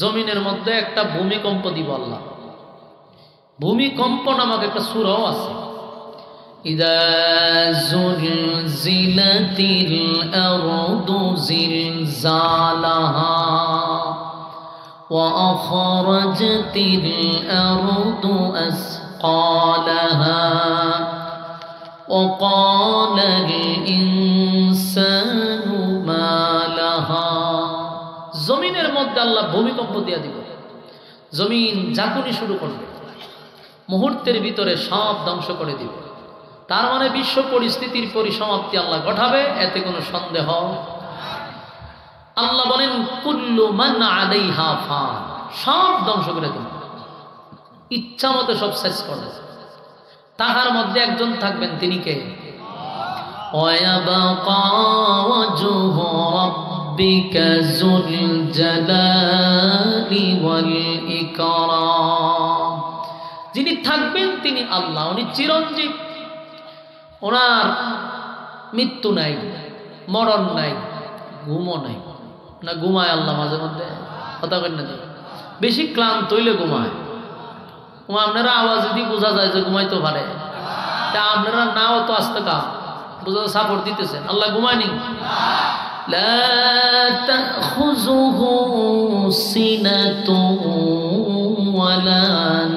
জমিনের মধ্যে একটা ভূমিকম্প দিব আল্লাহ। ভূমিকম্প নামক একটা সূরাও আছে। ইযা যুলজিলাতিল আরদু জিলজালাহা ওয়া আখরাজাতিল আরদু আসকালাহা ওয়া ক্বালাল ইনসানু মা লাহা। জমিনের মধ্যে আল্লাহ ভূমিকম্প দিয়া দিব, জমিন ঝাঁকুনি শুরু করবে, মুহূর্তের ভিতরে সব ধ্বংস করে দিবে। তার মানে বিশ্ব পরিস্থিতির পরিসমাপ্তি আল্লাহ ঘটাবে, এতে কোনো সন্দেহ। আল্লাহ বলেন কুল্লু মান আলাইহা ফান, সব ধ্বংস করে দিবে, ইচ্ছা মতো সব শেষ করবে। তাহার মধ্যে একজন থাকবেন, তিনি কে? ওয়ায়াবাকা ওয়াজহু রাব্বিকা যুল জালালি ওয়াল ইকরাম। যিনি থাকবেন তিনি আল্লাহ, উনি চিরঞ্জীব, ওনার মৃত্যু নাই, মরণ নাই, ঘুমও নাই। না ঘুমায় আল্লাহ মাঝে মধ্যে? কথা বলেন না, বেশি ক্লান্ত হইলে ঘুমায়। আপনারা আওয়াজ দিয়ে বোঝা যায় যে ঘুমাইতে পারে, তা আপনারা নাও তো আসতে কাম বোঝা সাপোর্ট দিতেছেন। আল্লাহ ঘুমায়নি। লা তাখুযুহু সিনাতুন ওয়ালা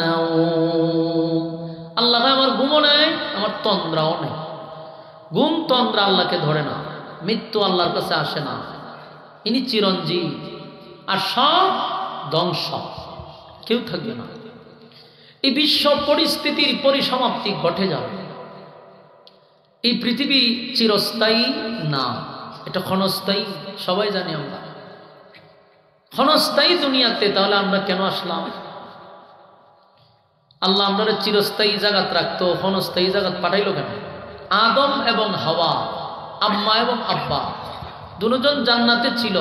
নাওম। আল্লাহ আমার ঘুমও নাই, আমার তন্দ্রাও নেই। ঘুম তন্দ্রা আল্লাহকে ধরে না, মৃত্যু আল্লাহর কাছে আসে না। ইনি চিরঞ্জীব, আর সব ধ্বংস, কেউ থাকবে না। এই বিশ্ব পরিস্থিতির পরিসমাপ্তি ঘটে যাবে। এই পৃথিবী চিরস্থায়ী না, এটা ক্ষণস্থায়ী। সবাই জানি আমরা ক্ষণস্থায়ী দুনিয়াতে, তাহলে আমরা কেন আসলাম? আল্লাহ আমরা চিরস্থায়ী জায়গাত রাখতো, ক্ষণস্থায়ী জায়গাত পাঠাইল কেন? আদম এবং হাওয়া, আম্মা এবং আব্বা, দুজন জান্নাতে ছিল,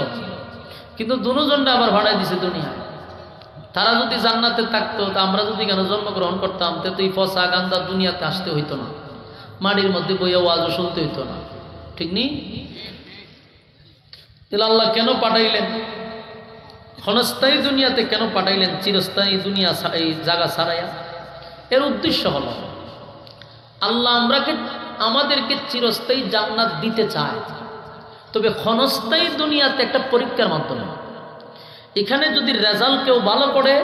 কিন্তু দুজনটা আবার ভাড়াই দিছে দুনিয়ায়। তারা যদি জান্নাতে থাকতো, তা আমরা যদি কেন জন্মগ্রহণ করতাম, তো এই ফসা গান্দা দুনিয়াতে আসতে হইতো না, মাটির মধ্যে বইয়া ওয়াজও শুনতে হইতো না, ঠিক নেই? তাহলে আল্লাহ কেন পাঠাইলেন? ক্ষণস্থায়ী দুনিয়াতে কেন পাঠাইলেন? চিরস্থায়ী দুনিয়া এই জায়গা ছাড়াইয়া। এর উদ্দেশ্য হলো আল্লাহ আমাদেরকে চিরস্থায়ী জান্নাত দিতে চায়, তবে ক্ষণস্থায়ী দুনিয়াতে একটা পরীক্ষার মাধ্যমে। এখানে যদি রেজাল্ট কেউ ভালো করে,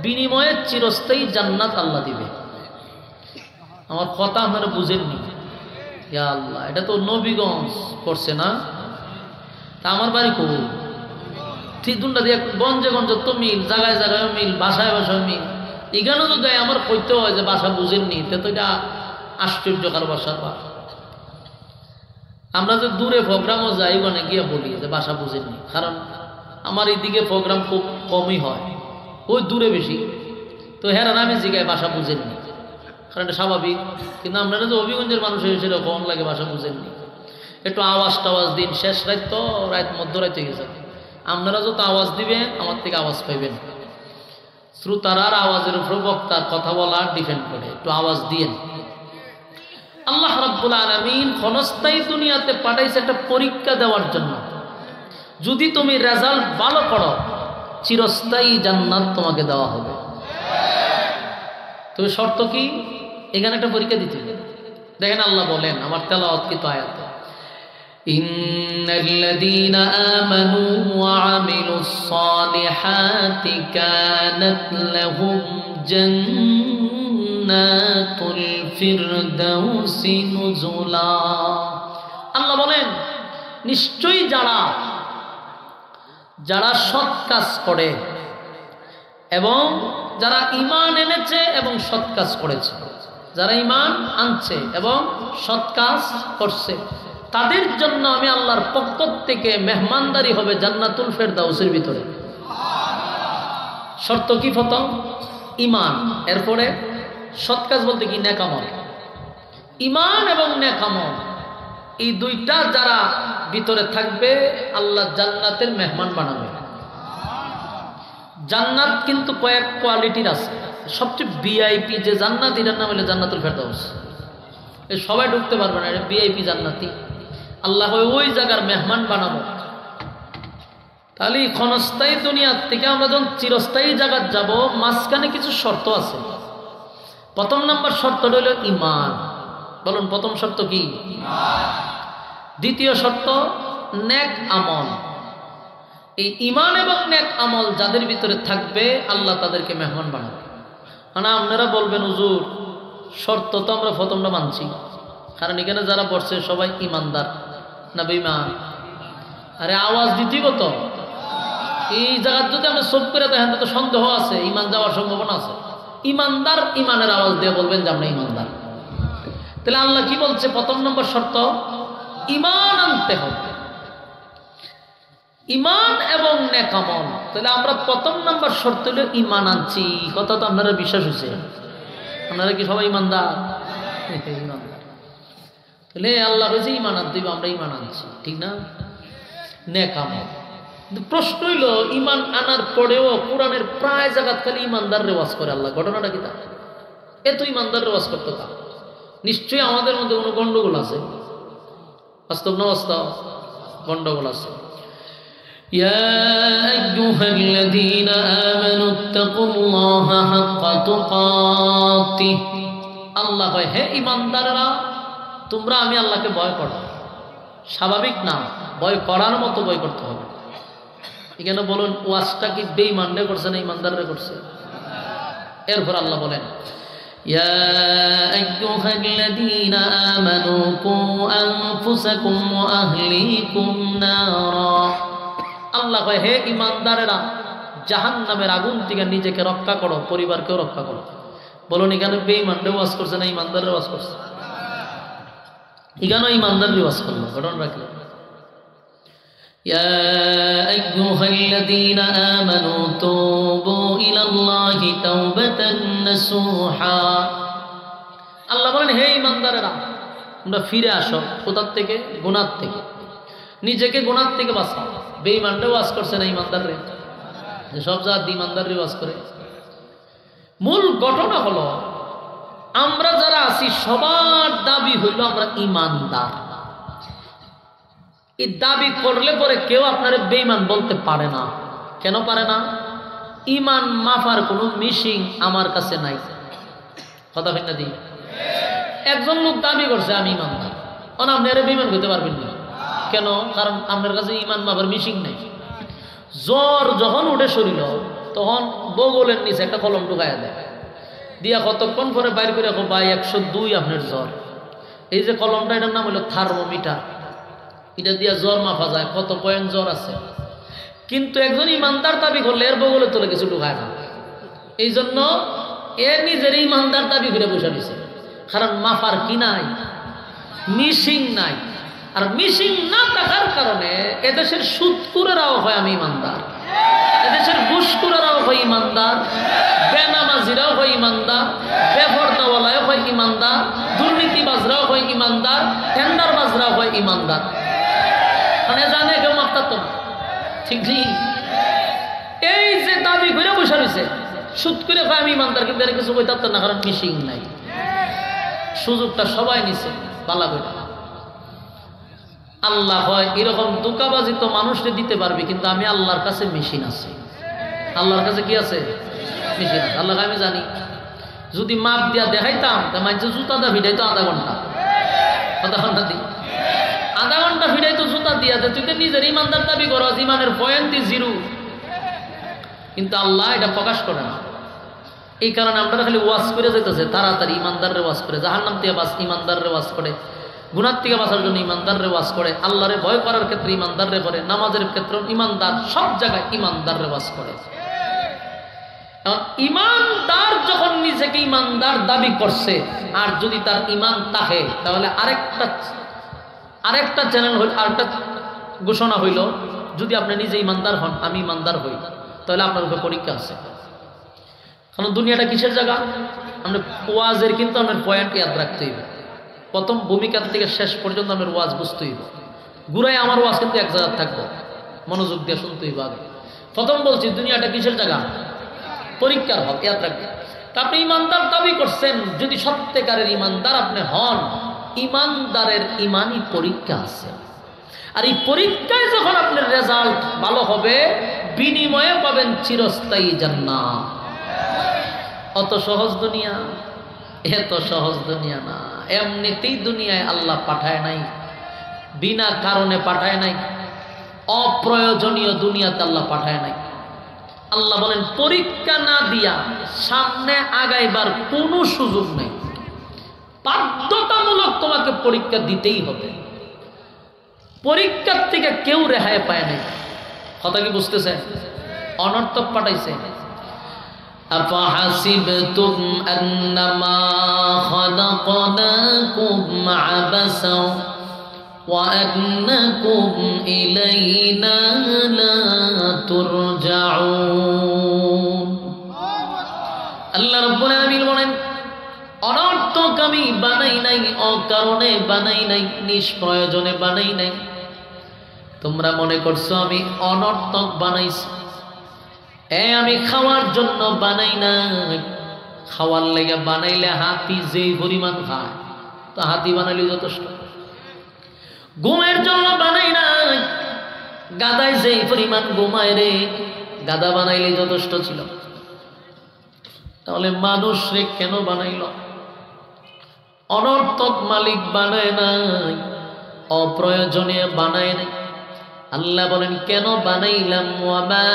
বিনিময়ে চিরস্থায়ী জান্নাত আল্লাহ দিবে। আমার কথা আপনারা বুঝেননি? ইয়া আল্লাহ, এটা তো নবীগঞ্জ করছে না? তা আমার বাড়ি কবু ঠিক দুটা দিয়ে গঞ্জে গঞ্জে তো মিল, জায়গায় জায়গায় মিল, বাসায় বাসায় মিল। এখানেও যদি আমার কইতে হয় যে বাসা বুঝেননি, তো এটা আশ্চর্যকার বাসার বা। আমরা যে দূরে প্রোগ্রামও যাই, ওখানে গিয়ে বলি যে বাসা বুঝেননি, কারণ আমার এইদিকে প্রোগ্রাম খুব কমই হয়, ওই দূরে বেশি। তো হ্যাঁ আমি জিগায় বাসা বুঝেননি, কারণ এটা স্বাভাবিক। কিন্তু আপনারা যে হবিগঞ্জের মানুষ হিসেবে কম লাগে বাসা বুঝেননি, একটু আওয়াজ টাওয়াজ দিন। শেষ রাত তো, রাত মধ্যরাতে গেছে, আপনারা যত আওয়াজ দিবেন আমার থেকে আওয়াজ পাইবেন। শ্রোতার আওয়াজের উপর বক্তার কথা বলা ডিপেন্ড করে, একটু আওয়াজ দিয়েন। আল্লাহ রাব্বুল আলামিন ক্ষণস্থায়ী দুনিয়াতে পাঠাইছে একটা পরীক্ষা দেওয়ার জন্য। যদি তুমি রেজাল্ট ভালো করো, চিরস্থায়ী জান্নাত তোমাকে দেওয়া হবে। তবে শর্ত কি? এখানে একটা পরীক্ষা দিতে হবে। দেখেন আল্লাহ বলেন, আমার তেলাওয়াতকৃত আয়াতে, ইন্নাল্লাযীনা আমানু ওয়া আমিলুস সালিহাতি কানাত লাহুম জান্নাতুল ফিরদাউসি নুজুলা। আল্লাহ বলেন, নিশ্চয়ই যারা সৎ কাজ করে এবং যারা ঈমান এনেছে এবং সৎ কাজ করেছে, যারা ঈমান আনছে এবং সৎ কাজ করছে, তাদের জন্য আমি আল্লাহর পক্ষ থেকে মেহমানদারি হবে জান্নাতুল ফেরদাউসের ভিতরে। শর্ত কি? প্রথম ঈমান, এরপরে সৎ কাজ বলতে কি? নেক আমল। ঈমান এবং নেক আমল, এই দুইটা যারা ভিতরে থাকবে, আল্লাহ জান্নাতের মেহমান বানাবে। জান্নাত কিন্তু কয়েক কোয়ালিটির আছে। সবচেয়ে ভিআইপি যে জান্নাত, এটার নাম হলো জান্নাতুল ফেরদাউস। সবাই ঢুকতে পারবে না, এটা ভিআইপি জান্নাতি। আল্লাহ ওই জায়গার মেহমান বানাবো। তাহলে ক্ষণস্থায়ী দুনিয়ার থেকে আমরা যখন চিরস্থায়ী জায়গায় যাব, মাঝখানে কিছু শর্ত আছে। প্রথম নাম্বার শর্ত হইল ঈমান। বলুন প্রথম শর্ত কি? দ্বিতীয় শর্ত নেক আমল। এই ঈমান এবং নেক আমল যাদের ভিতরে থাকবে আল্লাহ তাদেরকে মেহমান বানাবে। মানে আপনারা বলবেন হুজুর শর্ত তো আমরা প্রথমটা মানছি, কারণ এখানে যারা বসছে সবাই ইমানদার না বেঈমান? আরে আওয়াজ দিতেই তো, এই জায়গার যদি আমরা সব করে দেখেন তো সন্দেহ আছে, ইমান যাওয়ার সম্ভাবনা আছে। ইমানদার ইমানের আওয়াজ দিয়ে বলবেন যে আমরা ইমানদার। তাহলে আল্লাহ কি বলছে? প্রথম নম্বর শর্ত ঈমান আনতে হবে, ঈমান এবং নেক আমল। তাহলে আমরা প্রথম নম্বর শর্ত হলো ঈমান আনছি। কথা তো আপনারা বিশ্বাস হয়েছে? আপনারা কি সবাই ইমানদার? ইমানদার। তাহলে আল্লাহ বলছে ঈমান আনতে হবে, আমরা ঈমান আনছি, ঠিক না? নেক আমল। প্রশ্ন হইল ঈমান আনার পরেও কোরআনের প্রায় জায়গা খালি ঈমানদার রেওয়াজ করে আল্লাহ। ঘটনাটা কি? তা এত ঈমানদার রেওয়াজ করতো তা নিশ্চয়ই আমাদের মধ্যে কোনো গন্ডগোল আছে। বাস্তব না বাস্তব? গন্ডগোল আছে। ইয়া আইয়ুহাল্লাযীনা আমানু ইত্তাকুল্লাহা হাক্কা তুকাতিহ। আল্লাহ কয় হে ঈমানদাররা তোমরা আমি আল্লাহকে ভয় করো। স্বাভাবিক না, ভয় করার মতো ভয় করতে হবে। এখানে বলুন ওয়াজটা কি বেঈমানরে করছে না ঈমানদাররে করছে? এরপর আল্লাহ বলেন ইয়া আইয়ুহাল্লাযীনা আমানু কু আনফুসাকুম ওয়া আহলিকুম নারা। আল্লাহ কয় হে ঈমানদারেরা জাহান্নামের আগুন থেকে নিজেকে রক্ষা করো, পরিবারকেও রক্ষা করো। বলুন এখানে বেঈমানরে ওয়াজ করছে না ঈমানদাররে ওয়াজ করছে? এখানে ঈমানদাররে ওয়াজ করলো। ঘটনা রাখলো يا أيها الذين آمنوا توبوا إلى الله توبة نصوحا। আল্লাহ বলেন হে ঈমানদারেরা তোমরা ফিরে আসো কোথার থেকে? গুনাহ থেকে। নিজেকে গুনাহ থেকে বাঁচাও। বেঈমানরে ওয়াজ করছে না ঈমানদাররে? সব জাত ঈমানদাররে ওয়াজ করে। মূল ঘটনা হলো আমরা যারা আছি সবার দাবি হইল আমরা ঈমানদার। এই দাবি করলে পরে কেউ আপনারে বেঈমান বলতে পারে না। কেন পারে না? ঈমান মাফার কোনো মিশিং আমার কাছে নাই। কথা ভিন্ন দিই। একজন লোক দাবি করছে আমি ঈমানদার, আপনারা বেঈমান হতে পারবেন না। কেন? কারণ আপনার কাছে ঈমান মাফার মিশিং নাই। জ্বর যখন উঠে শরীর তখন বগলের নিচে একটা কলম ঢুকাইয়া দেয়, দিয়া কতক্ষণ পরে বাইর করে ভাই 102 আপনার জ্বর। এই যে কলমটা এটার নাম হলো থার্মোমিটার। এটা দিয়া জ্বর মাপা যায় কত পয়েন্ট জ্বর আছে। কিন্তু একজন ঈমানদার দাবি করলে এর বগলে তোলে কিছু ঢুকায় না। এই জন্য এর নিজের ঈমানদার দাবি করে বসে দিছে, কারণ মাফার কি নাই? মিশিং নাই। আর মিশিং না থাকার কারণে এদেশের সুদকুরেরাও হয় আমি ঈমানদার, এদেশের ঘুষখোরেরাও হয় ঈমানদার, বেনামাজিরাও হয় ঈমানদার, বেপরদাওয়ালাও হয় ঈমানদার, দুর্নীতিবাজরাও হয় ঈমানদার, টেন্ডারবাজরাও হয় ঈমানদার। মানে জানে কেউ মাপতার তো না। ঠিক জি এই যে দাবি করে বসে রয়েছে সুদ করে ভাই আমি ঈমানদার, কিন্তু এর কিছু কইতার না, কারণ মিশিং নাই। সুযোগটা সবাই নিছে পালা বইটা। আল্লাহ হয় এরকম দুকাবাজি তো মানুষকে দিতে পারবে, কিন্তু আমি আল্লাহর কাছে মেশিন আছে। আল্লাহর কাছে কি আছে? মেশিন আছে। আল্লাহকে আমি জানি যদি মাপ দিয়া দেখাইতাম তা মাঝে জুতা দা ভিড়াইতো আধা ঘন্টা দিই, আধা ঘন্টা ভিড়াইতো জুতা দিয়া দে। তুই তো নিজের ঈমানদার দাবি করো, ঈমানের পয়েন্ট 0, কিন্তু আল্লাহ এটা প্রকাশ করে না। এই কারণে আমরা খালি ওয়াজ করে যেতেছে তাড়াতাড়ি ঈমানদাররে ওয়াজ করে, জাহান্নাম থেকে বাঁচ ঈমানদাররে ওয়াজ করে, গুনাহ থেকে বাঁচার জন্য ঈমানদাররে ওয়াজ করে, আল্লাহরে ভয় করার ক্ষেত্রে ঈমানদাররে করে, নামাজের ক্ষেত্রে ঈমানদার, সব জায়গায় ঈমানদাররে ওয়াজ করে। এখন ঈমানদার যখন নিজেকে ঈমানদার দাবি করছে, আর যদি তার ঈমান থাকে তাহলে আরেকটা চ্যানেল হইল, আরেকটা ঘোষণা হইল, যদি আপনি নিজে ঈমানদার হন, আমি ঈমানদার হই, তাহলে আপনার উপরে পরীক্ষা আছে। কারণ দুনিয়াটা কিসের জায়গা? আমরা ওয়াজের কিন্তু আপনার পয়েন্ট ইয়াদ রাখতে হইবে। প্রথম ভূমিকার থেকে শেষ পর্যন্ত আপনার ওয়াজ বুঝতে হইব। ঘুরাই আমার ওয়াজ কিন্তু এক জায়গায় থাকবো, মনোযোগ দিয়ে শুনতে হইব। আগে প্রথম বলছি দুনিয়াটা কিসের জায়গা? পরীক্ষার হক, ইয়াদ রাখবেন। তা আপনি ঈমানদার দাবি করছেন, যদি সত্যিকারের ঈমানদার আপনি হন, ঈমানদারের ঈমানই পরীক্ষা আছে। আর এই পরীক্ষায় যখন আপনার রেজাল্ট ভালো হবে, বিনিময়ে পাবেন চিরস্থায়ী জান্নাত। অত সহজ দুনিয়া, এত সহজ দুনিয়া না। এমনিতেই দুনিয়ায় আল্লাহ পাঠায় নাই, বিনা কারণে পাঠায় নাই, অপ্রয়োজনীয় দুনিয়াতে আল্লাহ পাঠায় নাই। আল্লাহ বলেন পরীক্ষা না দিয়া সামনে আগাইবার কোনো সুযোগ নেই, বাধ্যতামূলক তোমাকে পরীক্ষা দিতেই হবে। পরীক্ষার থেকে কেউ রেহাই পায় নাই। কথা কি বুঝতেছে? অনর্থক পাঠাইছে। আফাহাসিবতুম আন্নামা খালাকনাকুম আবাসা ওয়া আন্নাকুম ইলাইনা লা তুরজাউন। আল্লাহ রাব্বুল আলামিন বলেন অনর্থক আমি বানাই নাই, অকারণে বানাই নাই, নিষ্প্রয়োজনে বানাই নাই। তোমরা মনে করছো আমি অনর্থক বানাইছি। আমি খাওয়ার জন্য বানাই নাই। খাওয়ার লেগে বানাইলে হাতি যেই পরিমাণ খায়, তো হাতি বানাইলে যথেষ্ট। ঘুমের জন্য বানাই নাই। গাদায় যেই পরিমাণ ঘুমায় রে, গাদা বানাইলে যথেষ্ট ছিল। তাহলে মানুষ রে কেন বানাইল? অনর্থক মালিক বানায় নাই, অপ্রয়োজনীয় বানায় নাই। আল্লাহ বলেন কেন বানাইলাম? ওয়ামা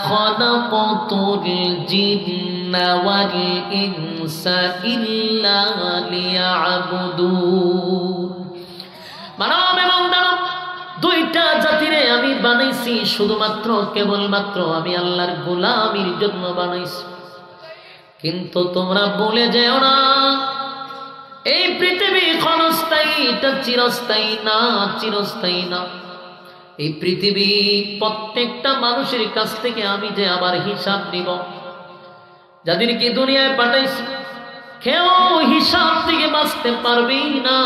খালাকাতুল জিন্না ওয়াল ইনসা ইল্লা লিয়াবুদুন। মানব এবং দানব দুইটা জাতিরে আমি বানাইছি শুধুমাত্র কেবলমাত্র আমি আল্লাহর গোলামির জন্য বানাইছি। কিন্তু তোমরা ভুলে যেও না, এই পৃথিবী ক্ষণস্থায়ী, এটা চিরস্থায়ী না, চিরস্থায়ী না। এই পৃথিবী প্রত্যেকটা মানুষের কাছ থেকে আমি যে আবার হিসাব নিব। যাদেরকে দুনিয়ায় পাঠাইছি কেউ হিসাব থেকে বাঁচতে পারবি না,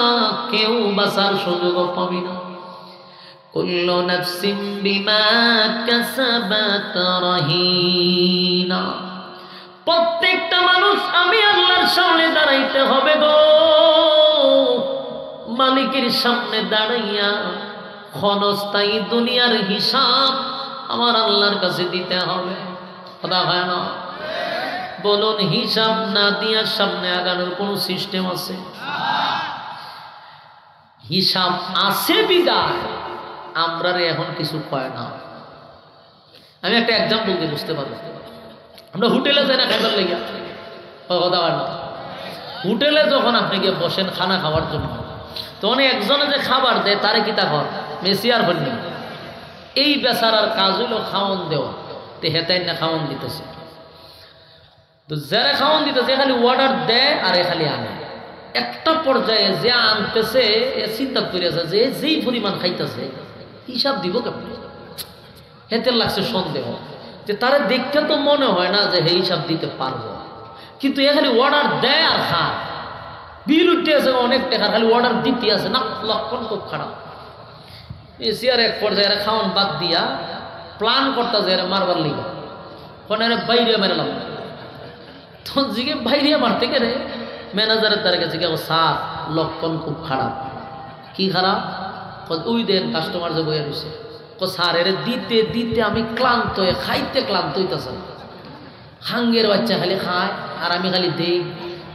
কেউ বাঁচার সুযোগ পাবি না। কুল্লু নাফসিন বিমা কাসাবাত রাহিনা। প্রত্যেকটা মানুষ আমি আল্লাহর সামনে দাঁড়াইতে হবে গো। মালিকের সামনে দাঁড়াইয়া ক্ষণস্থায়ী দুনিয়ার হিসাব আমার আল্লাহর কাছে দিতে হবে। কথা হয় না? বলুন, হিসাব না দিয়া সামনে আগানোর কোন সিস্টেম আছে? হিসাব আছে বিদায় আমরা এখন কিছু কয় না। আমি একটা এক্সাম্পল দিয়ে বুঝতে পারবো। আমরা হোটেলে যাই না খাইবার লেগে, কথা হয় না? হোটেলে যখন আপনি গিয়ে বসেন খানা খাওয়ার জন্য, তখন একজনে যে খাবার দেয় তারে কি তা ঘর মেসিয়ার বললি এই বেচারার কাজ হইল খাওয়ান দেওয়া। তে হেতাই না খাওয়ান দিতেছে, তো যারা খাওয়ান দিতেছে খালি অর্ডার দেয় আর খালি আনে। একটা পর্যায়ে যে আনতেছে চিন্তা করিয়াছে যে যেই পরিমাণ খাইতেছে হিসাব দিব কেমন। হেতে লাগছে সন্দেহ যে তারা দেখতে তো মনে হয় না যে হে হিসাব দিতে পারবো, কিন্তু এ খালি অর্ডার দেয় আর খায়। বিল উঠতে আছে অনেক টাকা, খালি অর্ডার দিতে আছে না, লক্ষণ খুব খারাপ। এসিয়ার এক পর্যায়ে খাওয়ান বাদ দিয়া প্ল্যান করতে যে মারবার লিগা কোন বাইরে মেরালাম। তখন জিগে বাইরে মারতে গেলে ম্যানেজারের তার কাছে কেউ স্যার লক্ষণ খুব খারাপ। কি খারাপ? ওই দেন কাস্টমার যে বইয়া রয়েছে, স্যার এর দিতে দিতে আমি ক্লান্ত হয়ে খাইতে ক্লান্ত হইতেছে। হাঙ্গের বাচ্চা খালি খায় আর আমি খালি দেই,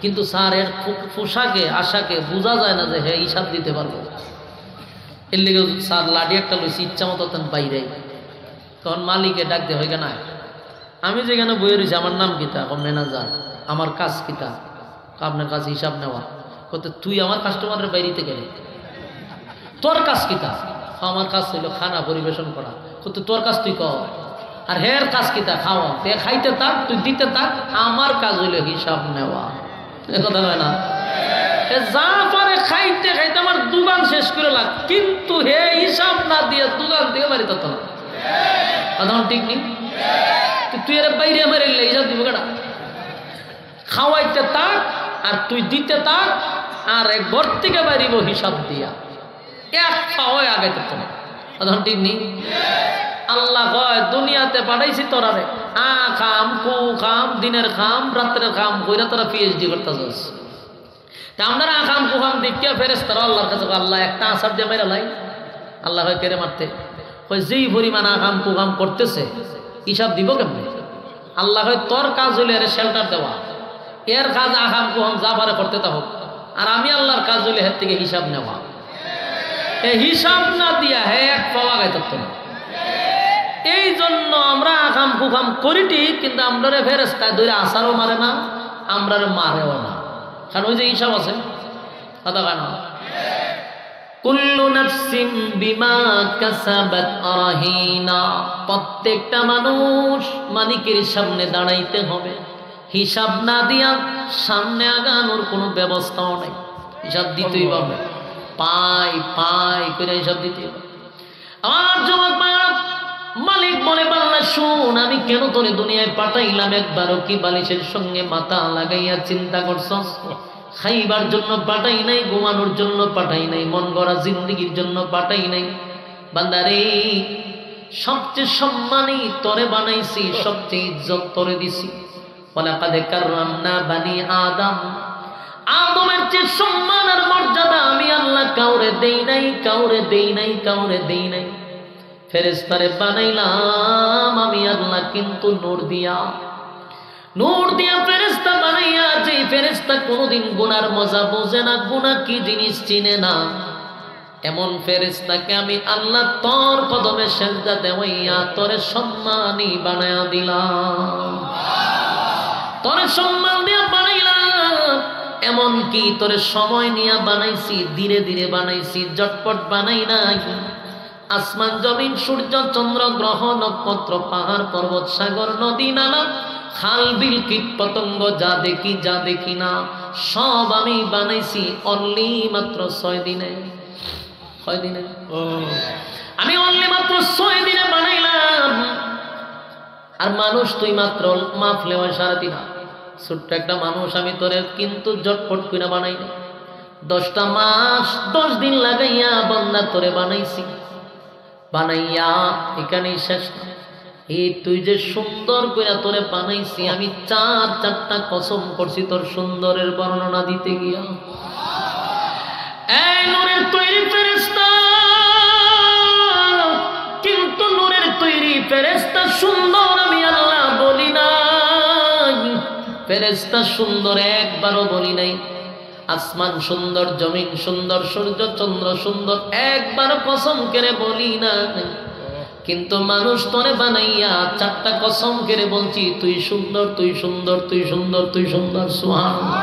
কিন্তু স্যার এর পোশাকে আশাকে বোঝা যায় না যে হ্যাঁ হিসাব দিতে পারবো। এর লেগে স্যার লাঠি একটা লইছি ইচ্ছা মতো বাইরে। তখন মালিকে ডাক দে হয়ে না, আমি যেখানে বইয়ে রয়েছি আমার নাম কিতা? ম্যানেজার। আমার কাজ কিতা? আপনার কাছে হিসাব নেওয়া। কত তুই আমার কাস্টমারের বাইরেতে গেলে তোর কাজ কিতা? আমার কাজ হইল খানা পরিবেশন করা। কত তোর কাজ তুই কর। আর হের কাজ কিতা? খাওয়া। তে খাইতে থাক, তুই দিতে থাক, আমার কাজ হইল হিসাব নেওয়া। কথা হয় না? যা পারে খাইতে খাইতে আমার দোকান শেষ করে লাগ, কিন্তু হে হিসাব না দিয়ে দোকান থেকে বাড়ি তত না। কথা ঠিক নেই? তুই এর বাইরে মেরে হিসাব দিব কেটা? খাওয়াইতে থাক আর তুই দিতে থাক, আর এক ঘর থেকে বাড়িব হিসাব দিয়া। এক পাওয়া আগাইতে তো না। কথা ঠিক নেই? আল্লাহ কয় দুনিয়াতে পাঠাইছি তোরা রে খাম কু খাম, দিনের খাম রাত্রের খাম কইরা তোরা পিএইচডি করতেছস। তা আমরা খাম কু খাম দেখিয়া ফেরেশতারা আল্লাহর কাছে আল্লাহ একটা আসার দিয়ে মেরা লাই। আল্লাহ হয় কেড়ে মারতে, ওই যেই পরিমাণ আগাম কুগাম করতেছে হিসাব দিব কেমনে? আল্লাহ হয় তোর কাজ হইলে এর শেল্টার দেওয়া, এর কাজ আগাম কুগাম যা পারে করতে তা হোক, আর আমি আল্লাহর কাজ হইলে এর থেকে হিসাব নেওয়া। এই হিসাব না দিয়া হে এক পাওয়া গাইত না। এই জন্য আমরা আগাম কুগাম করি ঠিক, কিন্তু আমরা ফেরেশতায় ধরে আসারও মারে না, আমরা মারেও না, কারণ ওই যে হিসাব আছে কথা কেন। কুল্লু নাফসিন বিমা কাসাবাত রাহিনা, প্রত্যেকটা মানুষ মালিকের সামনে দাঁড়াইতে হবে, হিসাব না দিয়া সামনে আগানোর কোনো ব্যবস্থাও নাই। হিসাব দিতেই হবে, পাই পাই করে হিসাব দিতেই হবে। আমার যুবক ভাইরা, মালিক বলে বান্দা শুন, আমি কেন তোরে দুনিয়ায় পাঠাইলাম একবারও কি বালিশের সঙ্গে মাথা লাগাইয়া চিন্তা করছস? খাইবার জন্য পাঠাই নাই, ঘুমানোর জন্য পাঠাই নাই, মন গড়া জিন্দেগির জন্য পাঠাই নাই। বান্দারে, সবচেয়ে সম্মানী তরে বানাইছি, সবচেয়ে ইজ্জত তরে দিছি। ওয়ালাকাদ কাররামনা বানি আদম, আদমের চেয়ে সম্মান আর মর্যাদা আমি আল্লাহ কাউরে দেই নাই, কাউরে দেই নাই, কাউরে দেই নাই। ফেরেশতারে বানাইলাম আমি আল্লাহ, কিন্তু নূর দিয়া ফেরেশতা বানাইয়া, যে ফেরেশতা কোনোদিন গুনার মজা বোঝে না, গুনাহ কি জিনিস চিনে না, এমন ফেরেশতাকে আমি আল্লাহ তোর কদমে সেজদা দেওয়াইয়া তোরে সম্মানী বানায়া দিলাম, তোরে সম্মান দিয়া বানাইলাম। এমন কি তোরে সময় নিয়ে বানাইছি, ধীরে ধীরে বানাইছি, জটপট বানাই নাই। আসমান জমিন সূর্য চন্দ্র গ্রহ নক্ষত্র পাহাড় পর্বত সাগর নদী নালা খাল বিল কীট পতঙ্গ যা দেখি যা দেখি না সব আমি বানাইছি অনলি মাত্র 6 দিনে। 6 দিনে আমি অনলি মাত্র 6 দিনে বানাইলাম। আর মানুষ তুই মাত্র মাফলে হয় 3.5। ছোট্ট একটা মানুষ আমি তোরে কিন্তু জটপট করে বানাই না, 10টা মাস 10 দিন লাগাইয়া বান্দা তোরে বানাইছি। বানাইয়া এখানেই শেষ না, এই তুই যে সুন্দর করে তোরে বানাইছি, আমি 4টা কসম করছি তোর সুন্দরের বর্ণনা দিতে গিয়া। এই নূরের তৈরি ফেরেশতা, কিন্তু নূরের তৈরি ফেরেশতা সুন্দর আমি আল্লাহ বলি নাই, ফেরেশতা সুন্দর একবারও বলি নাই। আসমান সুন্দর, জমিন সুন্দর, সূর্য চন্দ্র সুন্দর, একবার কসম করে বলি না। কিন্তু মানুষ তোরে বানাইয়া 4টা কসম করে বলছি, তুই সুন্দর, তুই সুন্দর, তুই সুন্দর, তুই সুন্দর। সুবহানাল্লাহ।